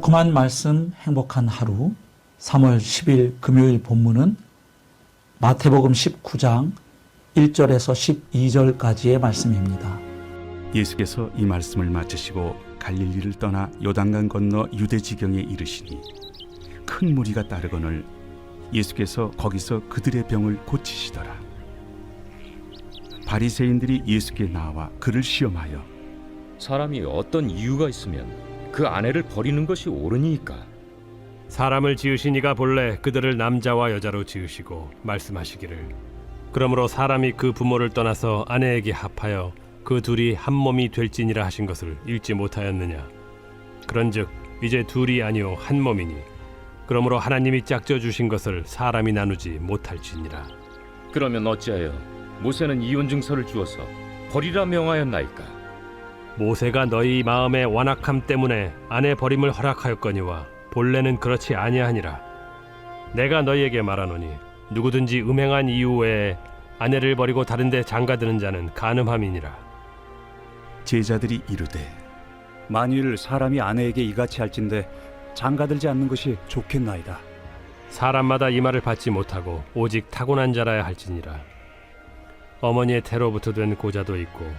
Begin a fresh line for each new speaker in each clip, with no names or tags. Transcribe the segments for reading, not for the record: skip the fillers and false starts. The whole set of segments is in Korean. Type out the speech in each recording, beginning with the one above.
달콤한 말씀, 행복한 하루. 3월 10일 금요일 본문은 마태복음 19장 1절에서 12절까지의 말씀입니다.
예수께서 이 말씀을 마치시고 갈릴리를 떠나 요단강 건너 유대 지경에 이르시니 큰 무리가 따르거늘 예수께서 거기서 그들의 병을 고치시더라. 바리새인들이 예수께 나와 그를 시험하여
사람이 어떤 이유가 있으면 그 아내를 버리는 것이 옳으니까?
사람을 지으신 이가 본래 그들을 남자와 여자로 지으시고 말씀하시기를 그러므로 사람이 그 부모를 떠나서 아내에게 합하여 그 둘이 한 몸이 될지니라 하신 것을 읽지 못하였느냐. 그런즉 이제 둘이 아니요 한 몸이니 그러므로 하나님이 짝져 주신 것을 사람이 나누지 못할지니라.
그러면 어찌하여 모세는 이혼 증서를 주어서 버리라 명하였나이까?
모세가 너희 마음의 완악함 때문에 아내 버림을 허락하였거니와 본래는 그렇지 아니하니라. 내가 너희에게 말하노니 누구든지 음행한 이유 외에 아내를 버리고 다른 데 장가드는 자는 간음함이니라.
제자들이 이르되
만일 사람이 아내에게 이같이 할진대 장가들지 않는 것이 좋겠나이다.
사람마다 이 말을 받지 못하고 오직 타고난 자라야 할지니라. 어머니의 태로부터 된 고자도 있고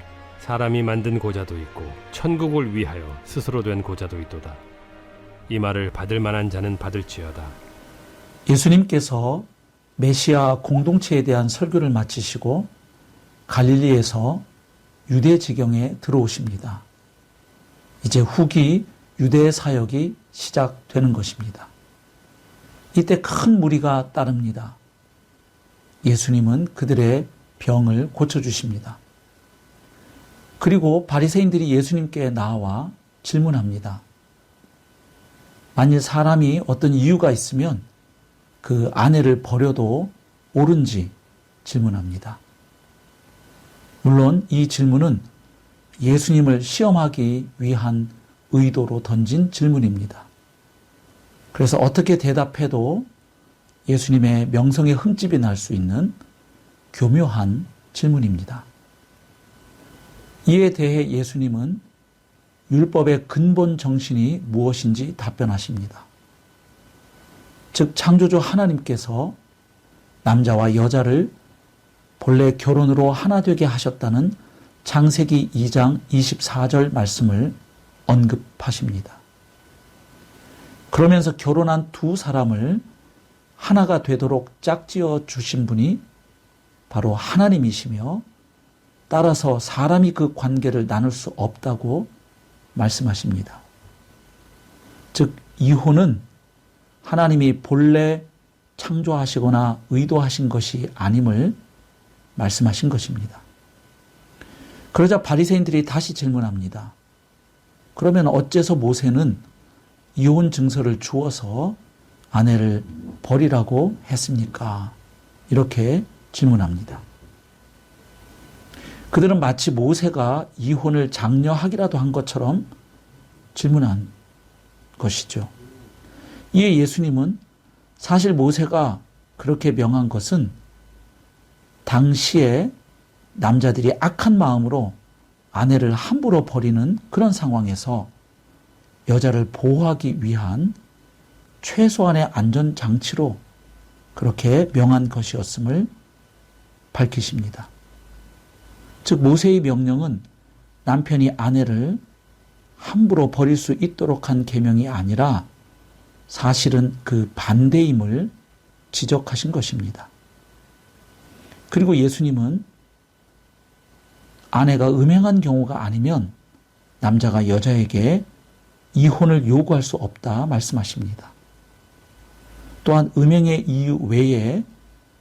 사람이 만든 고자도 있고 천국을 위하여 스스로 된 고자도 있도다. 이 말을 받을 만한 자는 받을지어다.
예수님께서 메시아 공동체에 대한 설교를 마치시고 갈릴리에서 유대 지경에 들어오십니다. 이제 후기 유대 사역이 시작되는 것입니다. 이때 큰 무리가 따릅니다. 예수님은 그들의 병을 고쳐주십니다. 그리고 바리새인들이 예수님께 나와 질문합니다. 만일 사람이 어떤 이유가 있으면 그 아내를 버려도 옳은지 질문합니다. 물론 이 질문은 예수님을 시험하기 위한 의도로 던진 질문입니다. 그래서 어떻게 대답해도 예수님의 명성에 흠집이 날 수 있는 교묘한 질문입니다. 이에 대해 예수님은 율법의 근본 정신이 무엇인지 답변하십니다. 즉 창조주 하나님께서 남자와 여자를 본래 결혼으로 하나 되게 하셨다는 창세기 2장 24절 말씀을 언급하십니다. 그러면서 결혼한 두 사람을 하나가 되도록 짝지어 주신 분이 바로 하나님이시며 따라서 사람이 그 관계를 나눌 수 없다고 말씀하십니다. 즉 이혼은 하나님이 본래 창조하시거나 의도하신 것이 아님을 말씀하신 것입니다. 그러자 바리새인들이 다시 질문합니다. 그러면 어째서 모세는 이혼 증서를 주어서 아내를 버리라고 했습니까? 이렇게 질문합니다. 그들은 마치 모세가 이혼을 장려하기라도 한 것처럼 질문한 것이죠. 이에 예수님은 사실 모세가 그렇게 명한 것은 당시에 남자들이 악한 마음으로 아내를 함부로 버리는 그런 상황에서 여자를 보호하기 위한 최소한의 안전장치로 그렇게 명한 것이었음을 밝히십니다. 즉 모세의 명령은 남편이 아내를 함부로 버릴 수 있도록 한 계명이 아니라 사실은 그 반대임을 지적하신 것입니다. 그리고 예수님은 아내가 음행한 경우가 아니면 남자가 여자에게 이혼을 요구할 수 없다 말씀하십니다. 또한 음행의 이유 외에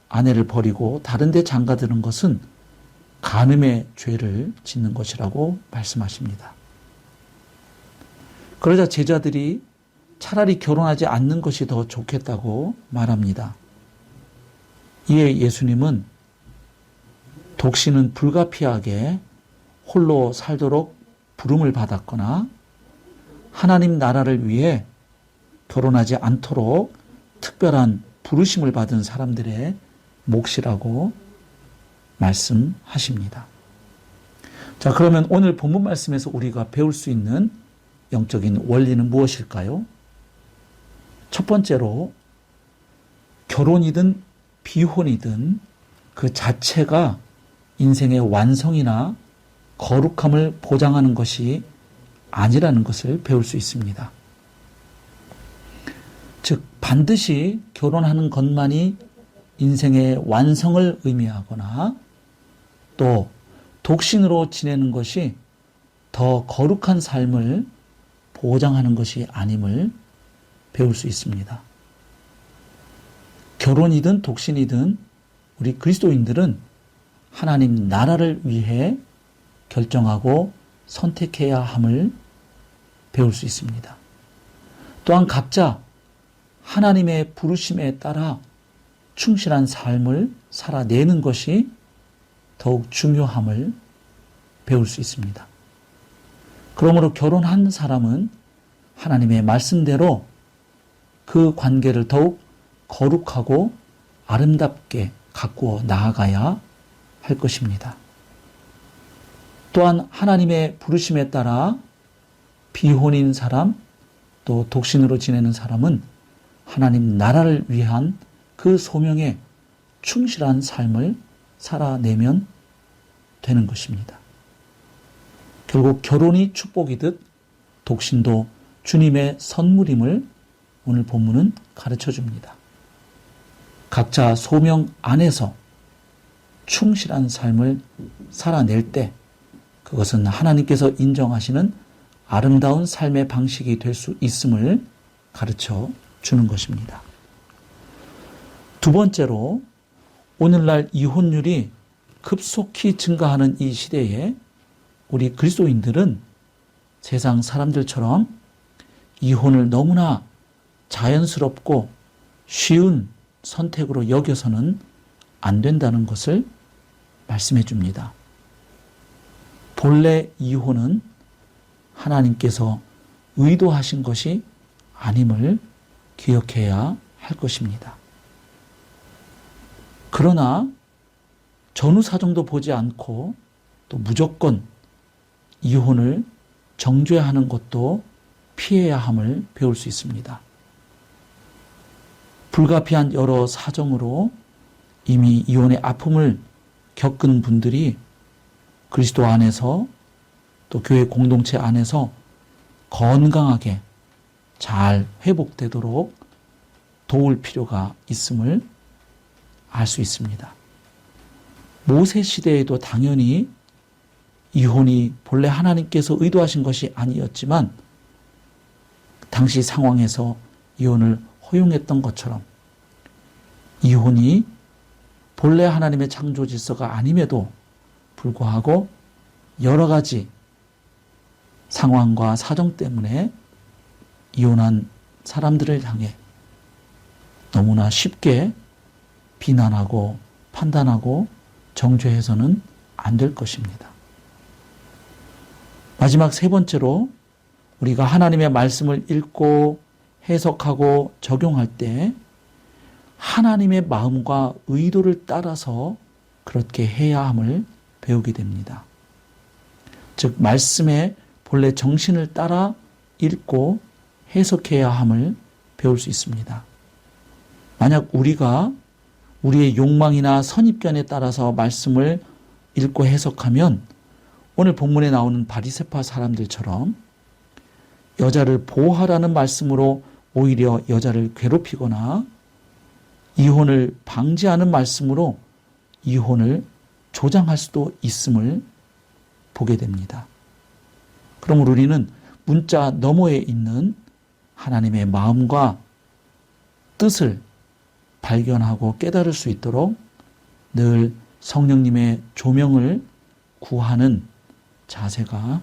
아내를 버리고 다른 데 장가드는 것은 간음의 죄를 짓는 것이라고 말씀하십니다. 그러자 제자들이 차라리 결혼하지 않는 것이 더 좋겠다고 말합니다. 이에 예수님은 독신은 불가피하게 홀로 살도록 부름을 받았거나 하나님 나라를 위해 결혼하지 않도록 특별한 부르심을 받은 사람들의 몫이라고 말씀하십니다. 자, 그러면 오늘 본문 말씀에서 우리가 배울 수 있는 영적인 원리는 무엇일까요? 첫 번째로 결혼이든 비혼이든 그 자체가 인생의 완성이나 거룩함을 보장하는 것이 아니라는 것을 배울 수 있습니다. 즉 반드시 결혼하는 것만이 인생의 완성을 의미하거나 또 독신으로 지내는 것이 더 거룩한 삶을 보장하는 것이 아님을 배울 수 있습니다. 결혼이든 독신이든 우리 그리스도인들은 하나님 나라를 위해 결정하고 선택해야 함을 배울 수 있습니다. 또한 각자 하나님의 부르심에 따라 충실한 삶을 살아내는 것이 더욱 중요함을 배울 수 있습니다. 그러므로 결혼한 사람은 하나님의 말씀대로 그 관계를 더욱 거룩하고 아름답게 가꾸어 나아가야 할 것입니다. 또한 하나님의 부르심에 따라 비혼인 사람 또 독신으로 지내는 사람은 하나님 나라를 위한 그 소명에 충실한 삶을 살아내면 되는 것입니다. 결국 결혼이 축복이듯 독신도 주님의 선물임을 오늘 본문은 가르쳐 줍니다. 각자 소명 안에서 충실한 삶을 살아낼 때 그것은 하나님께서 인정하시는 아름다운 삶의 방식이 될 수 있음을 가르쳐 주는 것입니다. 두 번째로 오늘날 이혼율이 급속히 증가하는 이 시대에 우리 그리스도인들은 세상 사람들처럼 이혼을 너무나 자연스럽고 쉬운 선택으로 여겨서는 안 된다는 것을 말씀해 줍니다. 본래 이혼은 하나님께서 의도하신 것이 아님을 기억해야 할 것입니다. 그러나 전후 사정도 보지 않고 또 무조건 이혼을 정죄하는 것도 피해야 함을 배울 수 있습니다. 불가피한 여러 사정으로 이미 이혼의 아픔을 겪은 분들이 그리스도 안에서 또 교회 공동체 안에서 건강하게 잘 회복되도록 도울 필요가 있음을 알 수 있습니다. 모세 시대에도 당연히 이혼이 본래 하나님께서 의도하신 것이 아니었지만 당시 상황에서 이혼을 허용했던 것처럼 이혼이 본래 하나님의 창조 질서가 아님에도 불구하고 여러 가지 상황과 사정 때문에 이혼한 사람들을 향해 너무나 쉽게 비난하고 판단하고 정죄해서는 안 될 것입니다. 마지막 세 번째로 우리가 하나님의 말씀을 읽고 해석하고 적용할 때 하나님의 마음과 의도를 따라서 그렇게 해야 함을 배우게 됩니다. 즉 말씀의 본래 정신을 따라 읽고 해석해야 함을 배울 수 있습니다. 만약 우리가 우리의 욕망이나 선입견에 따라서 말씀을 읽고 해석하면 오늘 본문에 나오는 바리새파 사람들처럼 여자를 보호하라는 말씀으로 오히려 여자를 괴롭히거나 이혼을 방지하는 말씀으로 이혼을 조장할 수도 있음을 보게 됩니다. 그러므로 우리는 문자 너머에 있는 하나님의 마음과 뜻을 발견하고 깨달을 수 있도록 늘 성령님의 조명을 구하는 자세가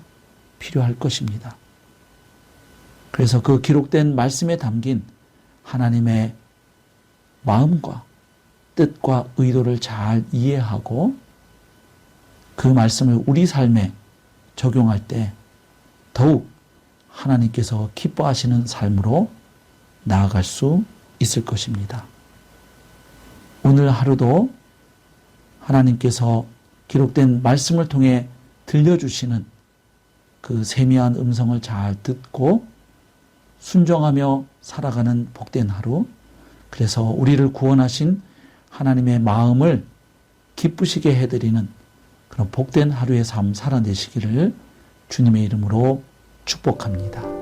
필요할 것입니다. 그래서 그 기록된 말씀에 담긴 하나님의 마음과 뜻과 의도를 잘 이해하고 그 말씀을 우리 삶에 적용할 때 더욱 하나님께서 기뻐하시는 삶으로 나아갈 수 있을 것입니다. 오늘 하루도 하나님께서 기록된 말씀을 통해 들려주시는 그 세미한 음성을 잘 듣고 순종하며 살아가는 복된 하루, 그래서 우리를 구원하신 하나님의 마음을 기쁘시게 해드리는 그런 복된 하루의 삶 살아내시기를 주님의 이름으로 축복합니다.